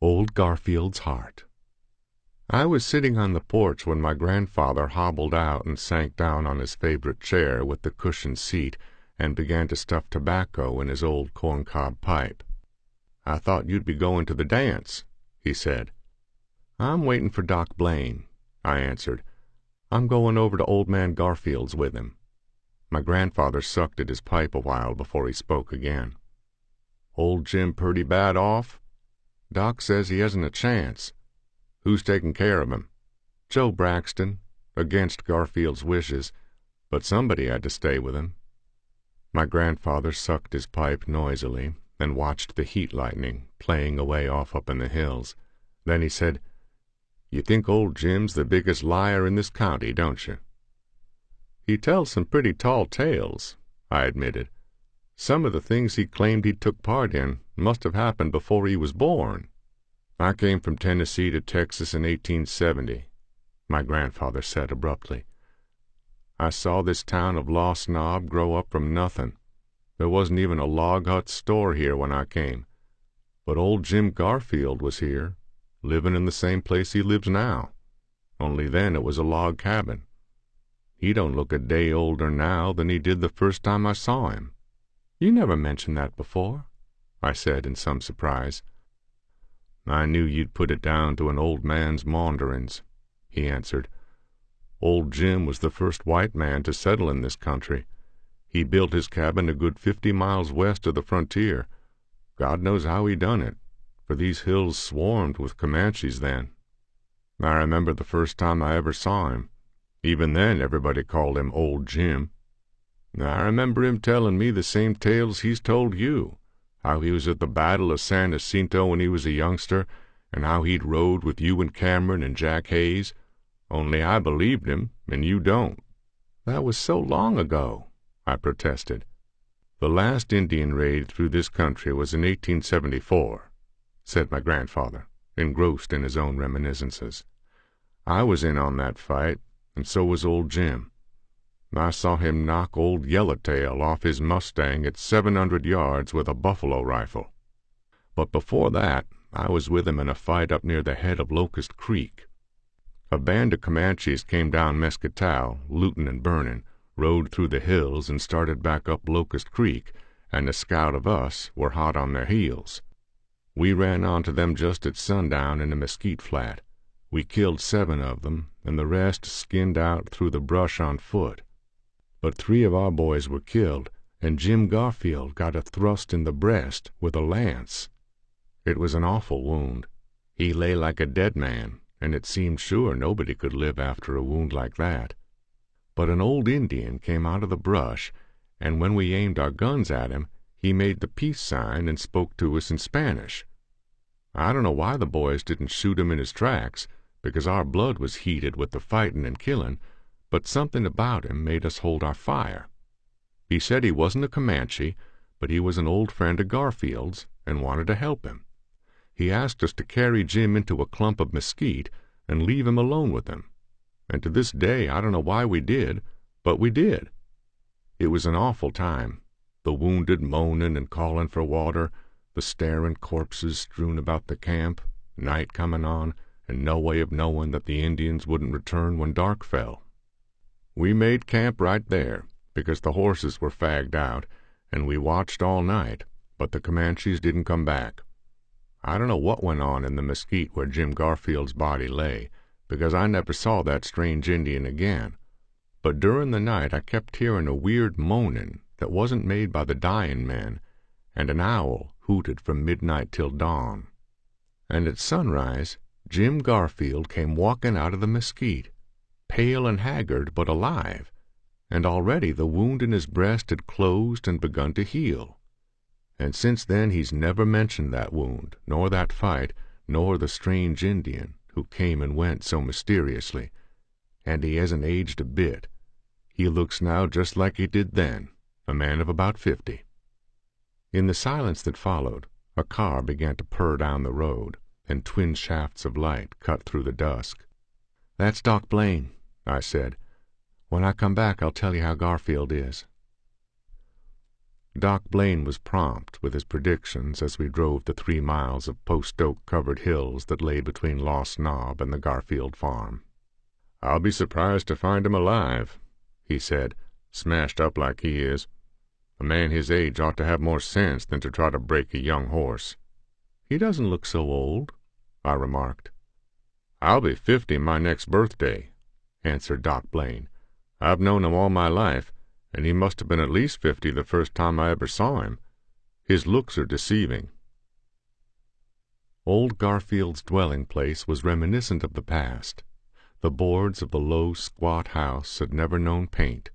Old Garfield's Heart. I was sitting on the porch when my grandfather hobbled out and sank down on his favorite chair with the cushioned seat and began to stuff tobacco in his old corncob pipe. "I thought you'd be going to the dance," he said. "I'm waiting for Doc Blaine," I answered. "I'm going over to old man Garfield's with him." My grandfather sucked at his pipe a while before he spoke again. "Old Jim pretty bad off?" "Doc says he hasn't a chance." "Who's taking care of him?" "Joe Braxton, against Garfield's wishes, but somebody had to stay with him." My grandfather sucked his pipe noisily and watched the heat lightning playing away off up in the hills. Then he said, "You think old Jim's the biggest liar in this county, don't you?" "He tells some pretty tall tales," I admitted. "Some of the things he claimed he took part in must have happened before he was born." "I came from Tennessee to Texas in 1870, my grandfather said abruptly. "I saw this town of Lost Knob grow up from nothing. There wasn't even a log hut store here when I came. But old Jim Garfield was here, living in the same place he lives now. Only then it was a log cabin. He don't look a day older now than he did the first time I saw him." "You never mentioned that before," I said in some surprise. "I knew you'd put it down to an old man's maunderings," he answered. "Old Jim was the first white man to settle in this country. He built his cabin a good 50 miles west of the frontier. God knows how he done it, for these hills swarmed with Comanches then. I remember the first time I ever saw him. Even then everybody called him Old Jim. I remember him telling me the same tales he's told you. How he was at the Battle of San Jacinto when he was a youngster, and how he'd rode with you and Cameron and Jack Hayes. Only I believed him, and you don't." "That was so long ago," I protested. "The last Indian raid through this country was in 1874, said my grandfather, engrossed in his own reminiscences. "I was in on that fight, and so was old Jim. I saw him knock old Yellowtail off his Mustang at 700 yards with a buffalo rifle. But before that, I was with him in a fight up near the head of Locust Creek. A band of Comanches came down Mesquital, looting and burning, rode through the hills and started back up Locust Creek, and a scout of us were hot on their heels. We ran onto them just at sundown in a mesquite flat. We killed 7 of them, and the rest skinned out through the brush on foot. But 3 of our boys were killed, and Jim Garfield got a thrust in the breast with a lance. It was an awful wound. He lay like a dead man, and it seemed sure nobody could live after a wound like that. But an old Indian came out of the brush, and when we aimed our guns at him, he made the peace sign and spoke to us in Spanish. I don't know why the boys didn't shoot him in his tracks, because our blood was heated with the fighting and killing, but something about him made us hold our fire. He said he wasn't a Comanche, but he was an old friend of Garfield's and wanted to help him. He asked us to carry Jim into a clump of mesquite and leave him alone with him. And to this day I don't know why we did, but we did. It was an awful time, the wounded moaning and calling for water, the staring corpses strewn about the camp, night coming on, and no way of knowing that the Indians wouldn't return when dark fell. We made camp right there, because the horses were fagged out, and we watched all night, but the Comanches didn't come back. I don't know what went on in the mesquite where Jim Garfield's body lay, because I never saw that strange Indian again. But during the night I kept hearing a weird moaning that wasn't made by the dying men, and an owl hooted from midnight till dawn. And at sunrise, Jim Garfield came walking out of the mesquite, pale and haggard but alive, and already the wound in his breast had closed and begun to heal. And since then he's never mentioned that wound, nor that fight, nor the strange Indian who came and went so mysteriously, and he hasn't aged a bit. He looks now just like he did then, a man of about 50. In the silence that followed, a car began to purr down the road, and twin shafts of light cut through the dusk. "That's Doc Blaine," I said. "When I come back I'll tell you how Garfield is." Doc Blaine was prompt with his predictions as we drove the 3 miles of post-oak-covered hills that lay between Lost Knob and the Garfield farm. "I'll be surprised to find him alive," he said, "smashed up like he is. A man his age ought to have more sense than to try to break a young horse." "He doesn't look so old," I remarked. "I'll be 50 my next birthday," answered Doc Blaine. "I've known him all my life, and he must have been at least 50 the first time I ever saw him. His looks are deceiving." Old Garfield's dwelling place was reminiscent of the past. The boards of the low, squat house had never known paint.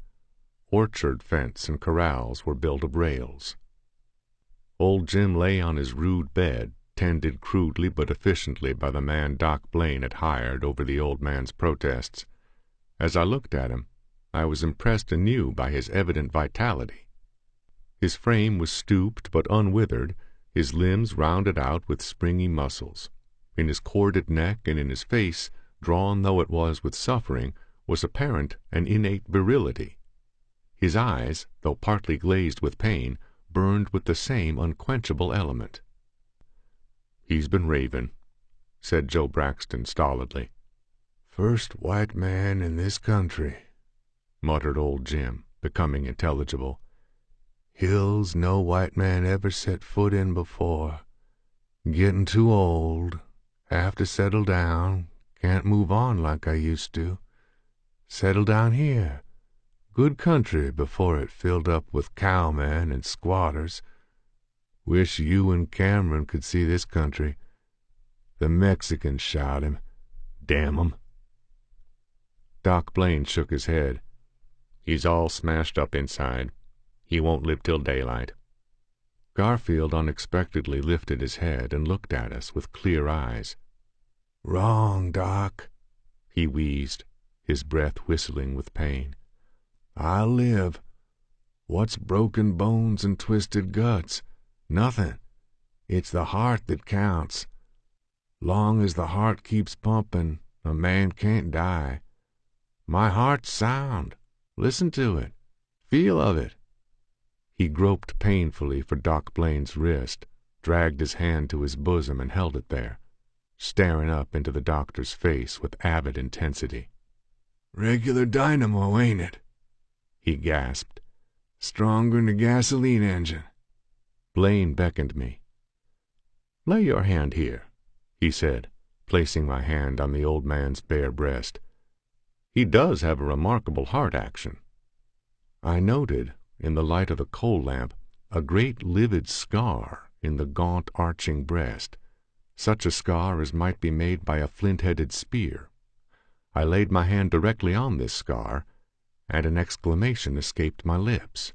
Orchard fence and corrals were built of rails. Old Jim lay on his rude bed, tended crudely but efficiently by the man Doc Blaine had hired over the old man's protests. As I looked at him, I was impressed anew by his evident vitality. His frame was stooped but unwithered, his limbs rounded out with springy muscles. In his corded neck and in his face, drawn though it was with suffering, was apparent an innate virility. His eyes, though partly glazed with pain, burned with the same unquenchable element. "He's been raving," said Joe Braxton stolidly. "First white man in this country," muttered old Jim, becoming intelligible. "Hills no white man ever set foot in before. Getting too old. Have to settle down. Can't move on like I used to. Settle down here. Good country before it filled up with cowmen and squatters. Wish you and Cameron could see this country. The Mexicans shot him. Damn 'em." Doc Blaine shook his head. "He's all smashed up inside. He won't live till daylight." Garfield unexpectedly lifted his head and looked at us with clear eyes. "Wrong, Doc," he wheezed, his breath whistling with pain. "I'll live. What's broken bones and twisted guts? Nothing. It's the heart that counts. Long as the heart keeps pumping, a man can't die. My heart's sound. Listen to it. Feel of it." He groped painfully for Doc Blaine's wrist, dragged his hand to his bosom and held it there, staring up into the doctor's face with avid intensity. "Regular dynamo, ain't it?" he gasped. "Stronger'n a gasoline engine." Blaine beckoned me. "Lay your hand here," he said, placing my hand on the old man's bare breast. "He does have a remarkable heart action." I noted, in the light of the coal lamp, a great livid scar in the gaunt, arching breast, such a scar as might be made by a flint-headed spear. I laid my hand directly on this scar, and an exclamation escaped my lips.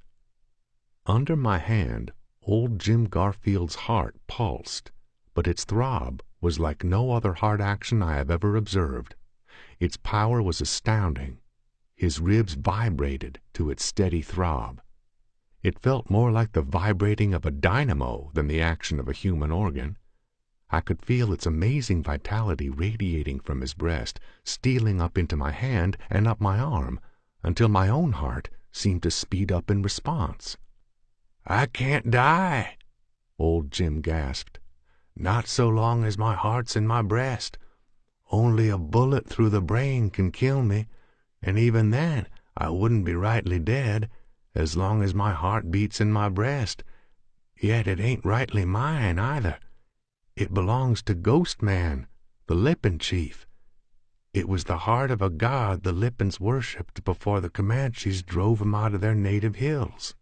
Under my hand, old Jim Garfield's heart pulsed, but its throb was like no other heart action I have ever observed. Its power was astounding. His ribs vibrated to its steady throb. It felt more like the vibrating of a dynamo than the action of a human organ. I could feel its amazing vitality radiating from his breast, stealing up into my hand and up my arm, until my own heart seemed to speed up in response. "I can't die," old Jim gasped. "Not so long as my heart's in my breast. Only a bullet through the brain can kill me, and even then I wouldn't be rightly dead, as long as my heart beats in my breast. Yet it ain't rightly mine, either. It belongs to Ghost Man, the Lippin chief. It was the heart of a god the Lippins worshipped before the Comanches drove 'em out of their native hills.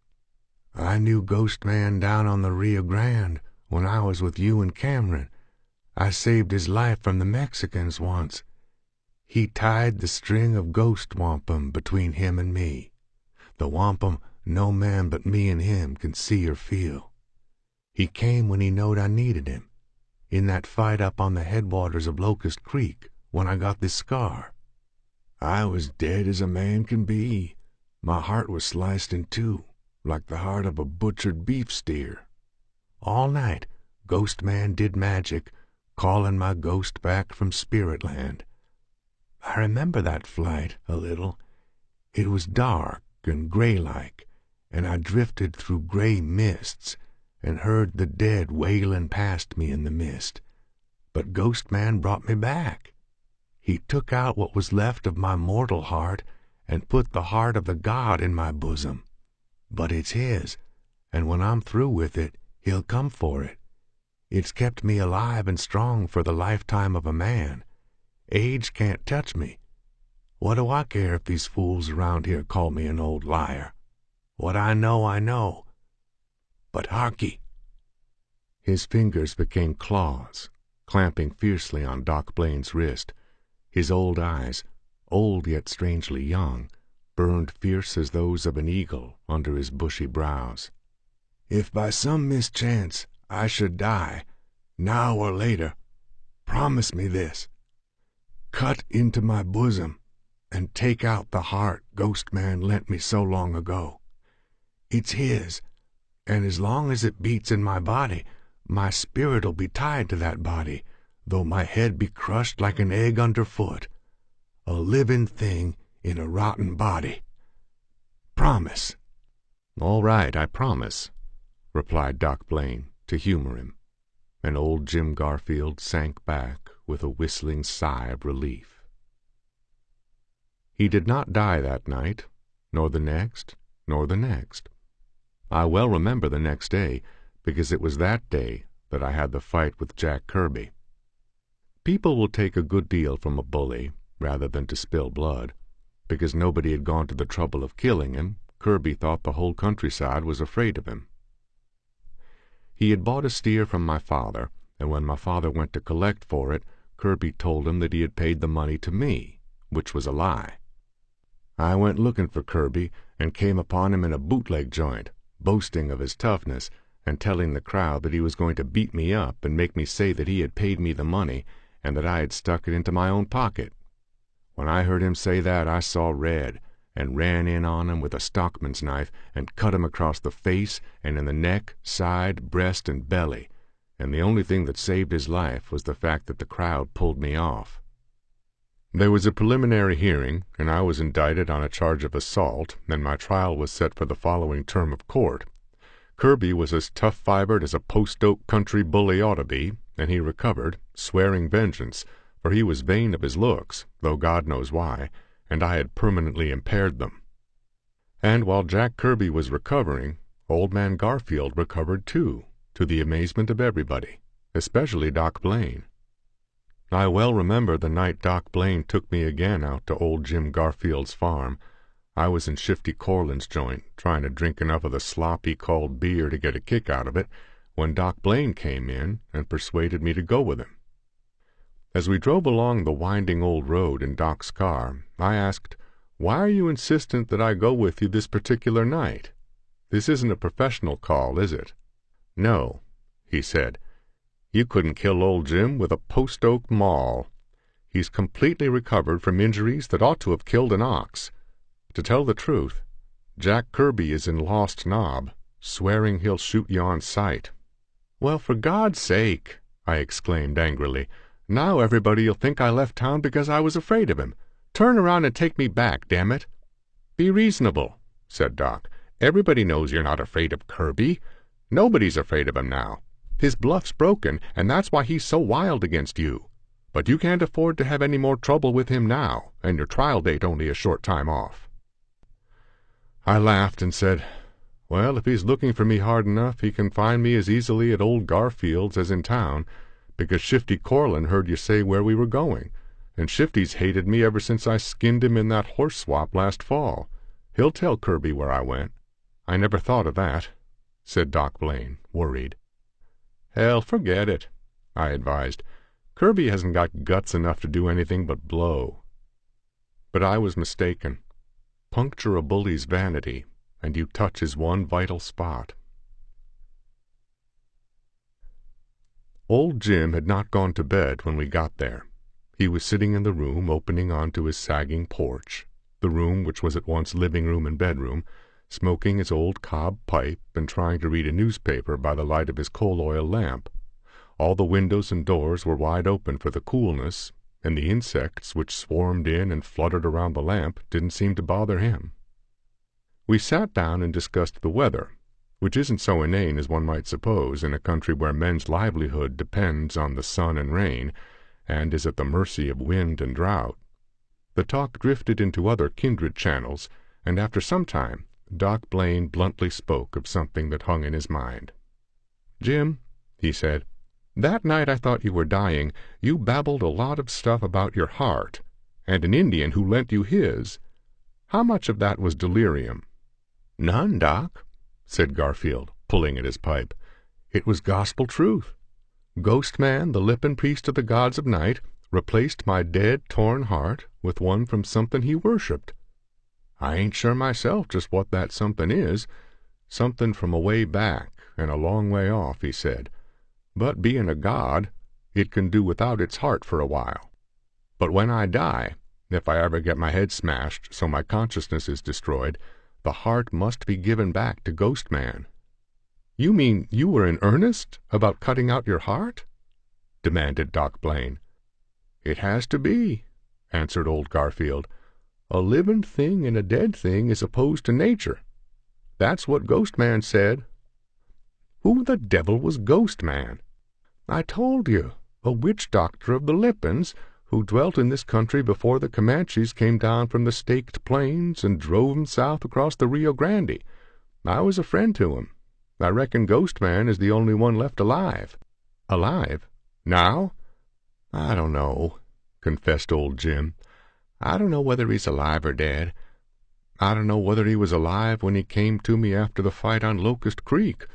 I knew Ghost Man down on the Rio Grande when I was with you and Cameron. I saved his life from the Mexicans once. He tied the string of ghost wampum between him and me. The wampum no man but me and him can see or feel. He came when he knowed I needed him, in that fight up on the headwaters of Locust Creek when I got this scar. I was dead as a man can be. My heart was sliced in two, like the heart of a butchered beef steer. All night, Ghost Man did magic, calling my ghost back from Spirit Land. I remember that flight a little. It was dark and gray-like, and I drifted through gray mists and heard the dead wailing past me in the mist. But Ghost Man brought me back. He took out what was left of my mortal heart and put the heart of the god in my bosom. But it's his, and when I'm through with it, he'll come for it. It's kept me alive and strong for the lifetime of a man. Age can't touch me. What do I care if these fools around here call me an old liar? What I know. But harkee!" His fingers became claws, clamping fiercely on Doc Blaine's wrist. His old eyes, old yet strangely young, burned fierce as those of an eagle under his bushy brows. "If by some mischance I should die, now or later, promise me this. Cut into my bosom and take out the heart Ghost Man lent me so long ago. It's his, and as long as it beats in my body, my spirit'll be tied to that body, though my head be crushed like an egg underfoot. A living thing in a rotten body. Promise." "All right, I promise," replied Doc Blaine to humor him, and old Jim Garfield sank back with a whistling sigh of relief. He did not die that night, nor the next, nor the next. I well remember the next day, because it was that day that I had the fight with Jack Kirby. People will take a good deal from a bully, rather than to spill blood. Because nobody had gone to the trouble of killing him, Kirby thought the whole countryside was afraid of him. He had bought a steer from my father, and when my father went to collect for it, Kirby told him that he had paid the money to me, which was a lie. I went looking for Kirby, and came upon him in a bootleg joint, boasting of his toughness, and telling the crowd that he was going to beat me up and make me say that he had paid me the money, and that I had stuck it into my own pocket. When I heard him say that, I saw red, and ran in on him with a stockman's knife, and cut him across the face, and in the neck, side, breast, and belly, and the only thing that saved his life was the fact that the crowd pulled me off. There was a preliminary hearing, and I was indicted on a charge of assault, and my trial was set for the following term of court. Kirby was as tough-fibered as a post-oak country bully ought to be, and he recovered, swearing vengeance, for he was vain of his looks, though God knows why, and I had permanently impaired them. And while Jack Kirby was recovering, old man Garfield recovered too, to the amazement of everybody, especially Doc Blaine. I well remember the night Doc Blaine took me again out to old Jim Garfield's farm. I was in Shifty Corlin's joint, trying to drink enough of the slop he called beer to get a kick out of it, when Doc Blaine came in and persuaded me to go with him. As we drove along the winding old road in Doc's car, I asked, "Why are you insistent that I go with you this particular night? This isn't a professional call, is it?" "No," he said. "You couldn't kill old Jim with a post-oak maul. He's completely recovered from injuries that ought to have killed an ox. To tell the truth, Jack Kirby is in Lost Knob, swearing he'll shoot you on sight." "Well, for God's sake," I exclaimed angrily, "now everybody'll think I left town because I was afraid of him. Turn around and take me back, damn it." "Be reasonable," said Doc. "Everybody knows you're not afraid of Kirby. Nobody's afraid of him now. His bluff's broken, and that's why he's so wild against you. But you can't afford to have any more trouble with him now, and your trial date only a short time off." I laughed and said, "Well, if he's looking for me hard enough, he can find me as easily at old Garfield's as in town, because Shifty Corlin heard you say where we were going, and Shifty's hated me ever since I skinned him in that horse swap last fall. He'll tell Kirby where I went." "I never thought of that," said Doc Blaine, worried. "Hell, forget it," I advised. "Kirby hasn't got guts enough to do anything but blow." But I was mistaken. Puncture a bully's vanity, and you touch his one vital spot. Old Jim had not gone to bed when we got there. He was sitting in the room opening onto his sagging porch, the room which was at once living room and bedroom, smoking his old cob pipe and trying to read a newspaper by the light of his coal-oil lamp. All the windows and doors were wide open for the coolness, and the insects which swarmed in and fluttered around the lamp didn't seem to bother him. We sat down and discussed the weather, which isn't so inane as one might suppose in a country where men's livelihood depends on the sun and rain, and is at the mercy of wind and drought. The talk drifted into other kindred channels, and after some time Doc Blaine bluntly spoke of something that hung in his mind. "Jim," he said, "that night I thought you were dying, you babbled a lot of stuff about your heart, and an Indian who lent you his. How much of that was delirium?" "None, Doc," said Garfield, pulling at his pipe. "It was gospel truth. Ghost Man, the lippin' priest of the gods of night, replaced my dead, torn heart with one from something he worshipped. I ain't sure myself just what that something is. Something from away back and a long way off," he said. "But being a god, it can do without its heart for a while. But when I die, if I ever get my head smashed so my consciousness is destroyed, the heart must be given back to Ghost Man." "You mean you were in earnest about cutting out your heart?" demanded Doc Blaine. "It has to be," answered old Garfield. "A living thing and a dead thing is opposed to nature. That's what Ghost Man said." "Who the devil was Ghost Man?" "I told you, a witch doctor of the Lippins, who dwelt in this country before the Comanches came down from the Staked Plains and drove 'em south across the Rio Grande. I was a friend to him. I reckon Ghost Man is the only one left alive." "Alive? Now?" "I don't know," confessed old Jim. "I don't know whether he's alive or dead. I don't know whether he was alive when he came to me after the fight on Locust Creek,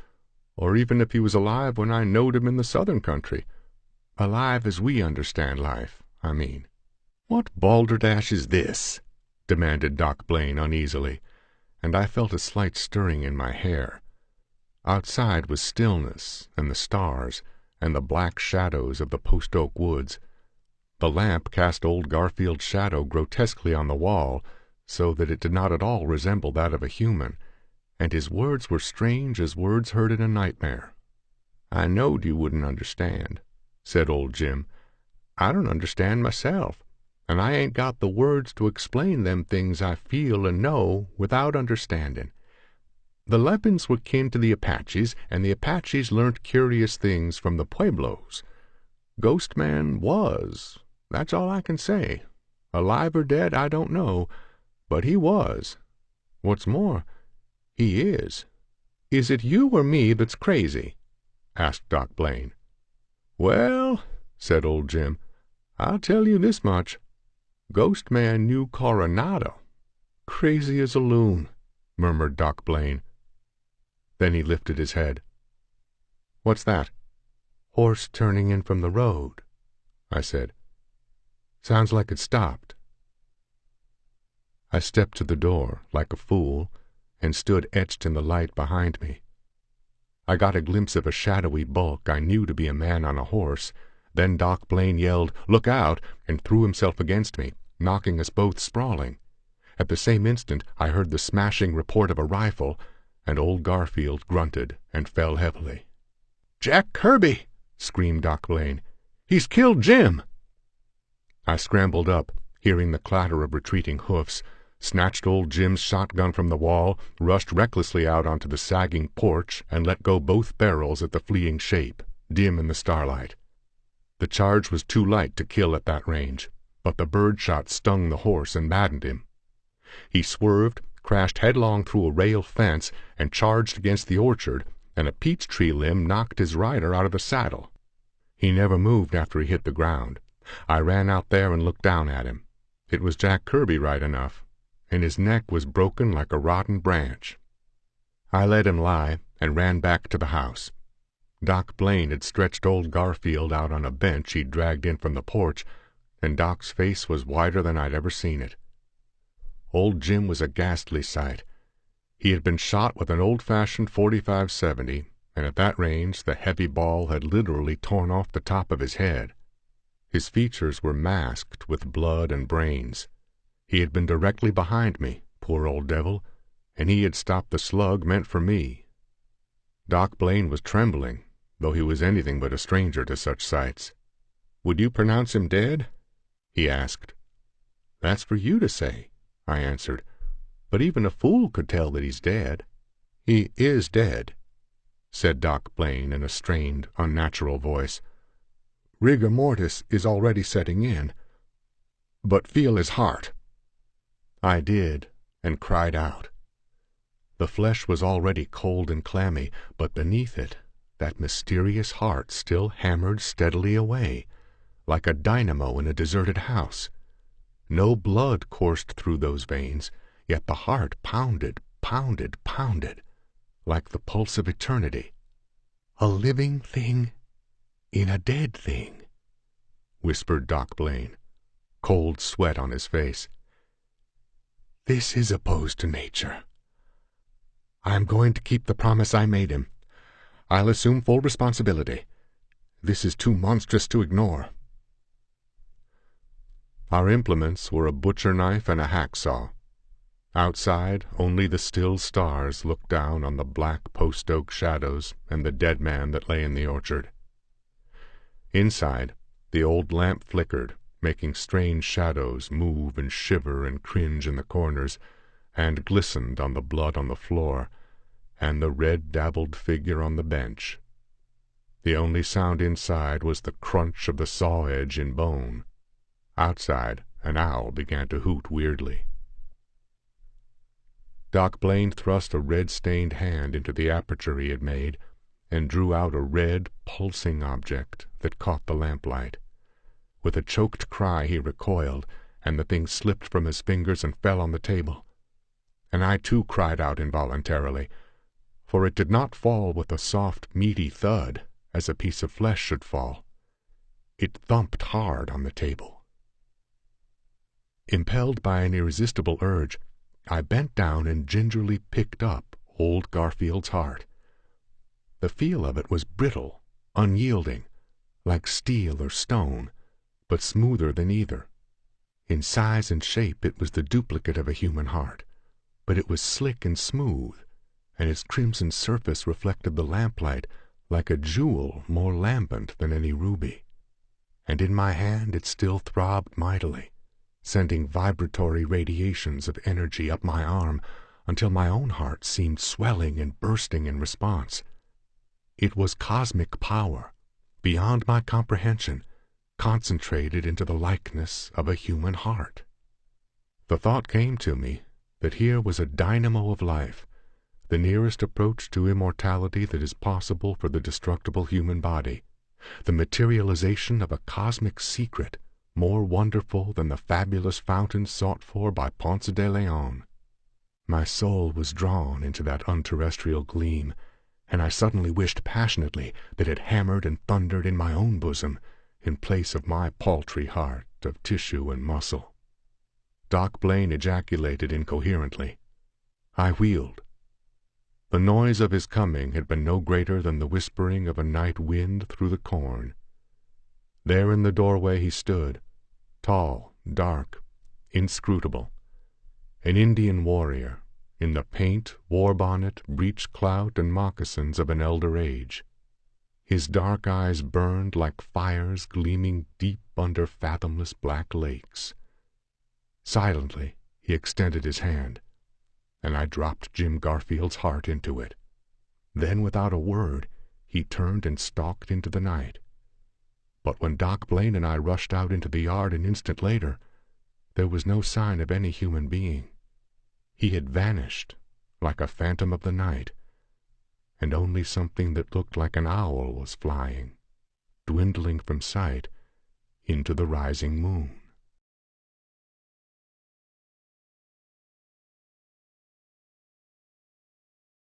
or even if he was alive when I knowed him in the southern country. Alive as we understand life, I mean." "What balderdash is this?" demanded Doc Blaine uneasily, and I felt a slight stirring in my hair. Outside was stillness and the stars and the black shadows of the post oak woods. The lamp cast old Garfield's shadow grotesquely on the wall, so that it did not at all resemble that of a human, and his words were strange as words heard in a nightmare. "I knowed you wouldn't understand," said old Jim. "I don't understand myself, and I ain't got the words to explain them things I feel and know without understanding. The Lepins were kin to the Apaches, and the Apaches learnt curious things from the Pueblos. Ghost Man was. That's all I can say. Alive or dead, I don't know, but he was. What's more, he is." "Is it you or me that's crazy?" asked Doc Blaine. "Well," said old Jim, "I'll tell you this much. Ghost Man knew Coronado." "Crazy as a loon," murmured Doc Blaine. Then he lifted his head. "What's that?" "Horse turning in from the road," I said. "Sounds like it stopped." I stepped to the door, like a fool, and stood etched in the light behind me. I got a glimpse of a shadowy bulk I knew to be a man on a horse. Then Doc Blaine yelled, "Look out!" and threw himself against me, knocking us both sprawling. At the same instant I heard the smashing report of a rifle, and old Garfield grunted and fell heavily. "Jack Kirby!" screamed Doc Blaine. "He's killed Jim!" I scrambled up, hearing the clatter of retreating hoofs, snatched old Jim's shotgun from the wall, rushed recklessly out onto the sagging porch, and let go both barrels at the fleeing shape, dim in the starlight. The charge was too light to kill at that range, but the bird shot stung the horse and maddened him. He swerved, crashed headlong through a rail fence, and charged against the orchard, and a peach tree limb knocked his rider out of the saddle. He never moved after he hit the ground. I ran out there and looked down at him. It was Jack Kirby right enough, and his neck was broken like a rotten branch. I let him lie and ran back to the house. Doc Blaine had stretched old Garfield out on a bench he'd dragged in from the porch, and Doc's face was whiter than I'd ever seen it. Old Jim was a ghastly sight. He had been shot with an old-fashioned .45-70, and at that range the heavy ball had literally torn off the top of his head. His features were masked with blood and brains. He had been directly behind me, poor old devil, and he had stopped the slug meant for me. Doc Blaine was trembling, though he was anything but a stranger to such sights. "Would you pronounce him dead?" he asked. "That's for you to say," I answered. but even a fool could tell that he's dead." "He is dead," said Doc Blaine in a strained, unnatural voice. "Rigor mortis is already setting in. But feel his heart." I did, and cried out. The flesh was already cold and clammy, but beneath it, that mysterious heart still hammered steadily away, like a dynamo in a deserted house. No blood coursed through those veins, yet the heart pounded, pounded, pounded, like the pulse of eternity. "A living thing in a dead thing," whispered Doc Blaine, cold sweat on his face. "This is opposed to nature. I am going to keep the promise I made him. I'll assume full responsibility. This is too monstrous to ignore." Our implements were a butcher knife and a hacksaw. Outside, only the still stars looked down on the black post oak shadows and the dead man that lay in the orchard. Inside, the old lamp flickered, making strange shadows move and shiver and cringe in the corners, and glistened on the blood on the floor and the red dabbled figure on the bench. The only sound inside was the crunch of the saw edge in bone. Outside, an owl began to hoot weirdly. Doc Blaine thrust a red-stained hand into the aperture he had made and drew out a red, pulsing object that caught the lamplight. With a choked cry he recoiled, and the thing slipped from his fingers and fell on the table. And I too cried out involuntarily, for it did not fall with a soft, meaty thud, as a piece of flesh should fall. It thumped hard on the table. Impelled by an irresistible urge, I bent down and gingerly picked up old Garfield's heart. The feel of it was brittle, unyielding, like steel or stone, but smoother than either. In size and shape it was the duplicate of a human heart, but it was slick and smooth, and its crimson surface reflected the lamplight like a jewel more lambent than any ruby. And in my hand it still throbbed mightily, sending vibratory radiations of energy up my arm until my own heart seemed swelling and bursting in response. It was cosmic power, beyond my comprehension, concentrated into the likeness of a human heart. The thought came to me that here was a dynamo of life, the nearest approach to immortality that is possible for the destructible human body, the materialization of a cosmic secret more wonderful than the fabulous fountain sought for by Ponce de Leon. My soul was drawn into that unterrestrial gleam, and I suddenly wished passionately that it hammered and thundered in my own bosom in place of my paltry heart of tissue and muscle. Doc Blaine ejaculated incoherently. I wheeled. The noise of his coming had been no greater than the whispering of a night wind through the corn. There in the doorway he stood, tall, dark, inscrutable, an Indian warrior, in the paint, war-bonnet, breech-clout, and moccasins of an elder age. His dark eyes burned like fires gleaming deep under fathomless black lakes. Silently he extended his hand, and I dropped Jim Garfield's heart into it. Then, without a word, he turned and stalked into the night. But when Doc Blaine and I rushed out into the yard an instant later, there was no sign of any human being. He had vanished, like a phantom of the night, and only something that looked like an owl was flying, dwindling from sight, into the rising moon.